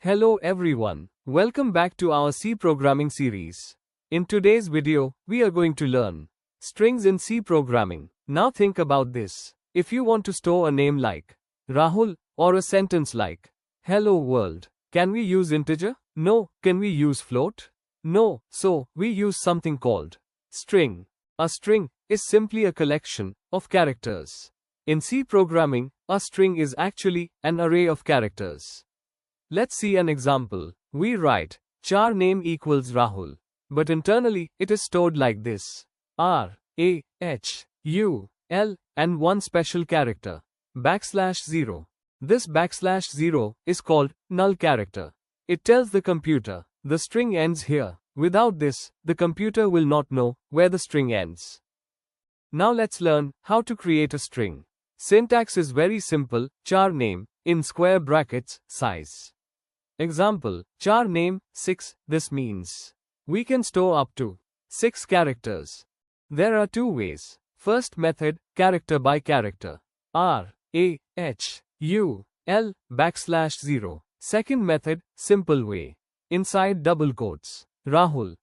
Hello everyone, welcome back to our C programming series. In today's video, we are going to learn strings in C programming. Now think about this. If you want to store a name like Rahul or a sentence like Hello world, can we use integer? No. Can we use float? No. So, we use something called string. A string is simply a collection of characters. In C programming, a string is actually an array of characters. Let's see an example. We write char name equals Rahul, but internally it is stored like this: R, A, H, U, L, and one special character, \0. This \0 is called null character. It tells the computer the string ends here. Without this, the computer will not know where the string ends. Now let's learn how to create a string. Syntax is very simple: char name in square brackets size. Example, char name 6. This means we can store up to 6 characters. There are two ways. First method, character by character, R, A, H, U, L, \0. Second method, simple way, inside double quotes, Rahul.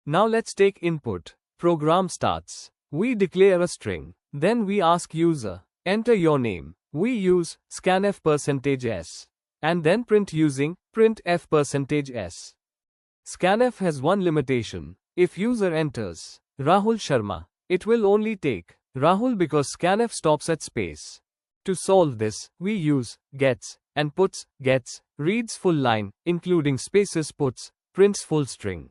Now let's take input. Program starts. We declare a string. Then we ask user, enter your name. We use scanf %s. And then print using printf %s. Scanf has one limitation. If user enters Rahul Sharma, it will only take Rahul because scanf stops at space. To solve this, we use gets and puts. Gets reads full line, including spaces. Puts prints full string.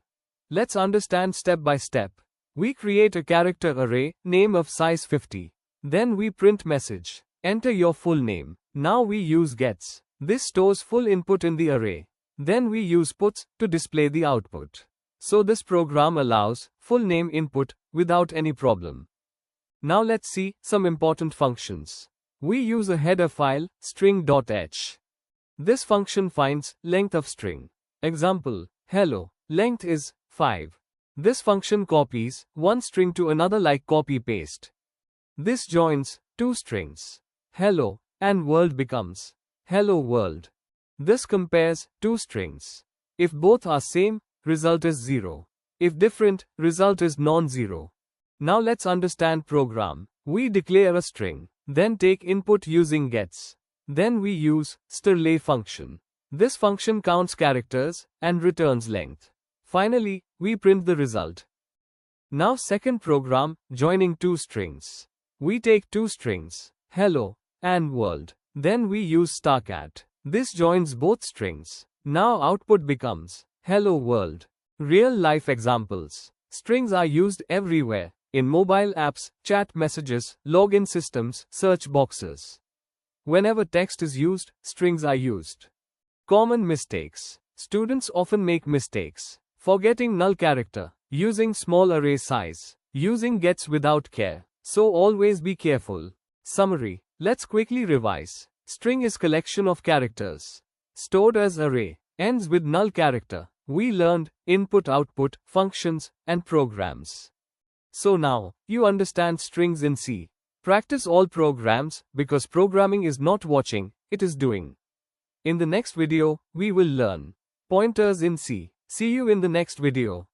Let's understand step by step. We create a character array, name of size 50. Then we print message, enter your full name. Now we use gets. This stores full input in the array. Then we use puts to display the output. So this program allows full name input without any problem. Now let's see some important functions. We use a header file, string.h. This function finds length of string. Example, hello, length is 5. This function copies one string to another like copy-paste. This joins two strings, hello and world becomes hello world. This compares two strings. If both are same, result is 0. If different, result is non-zero. Now let's understand program. We declare a string, then take input using gets. Then we use strlen function. This function counts characters and returns length. Finally, we print the result. Now second program, joining two strings. We take two strings, hello and world. Then we use strcat. This joins both strings. Now output becomes hello world. Real life examples. Strings are used everywhere. In mobile apps, chat messages, login systems, search boxes. Whenever text is used, strings are used. Common mistakes. Students often make mistakes. Forgetting null character. Using small array size. Using gets without care. So always be careful. Summary. Let's quickly revise. String is collection of characters. Stored as array. Ends with null character. We learned input, output, functions, and programs. So now, you understand strings in C. Practice all programs, because programming is not watching, it is doing. In the next video, we will learn pointers in C. See you in the next video.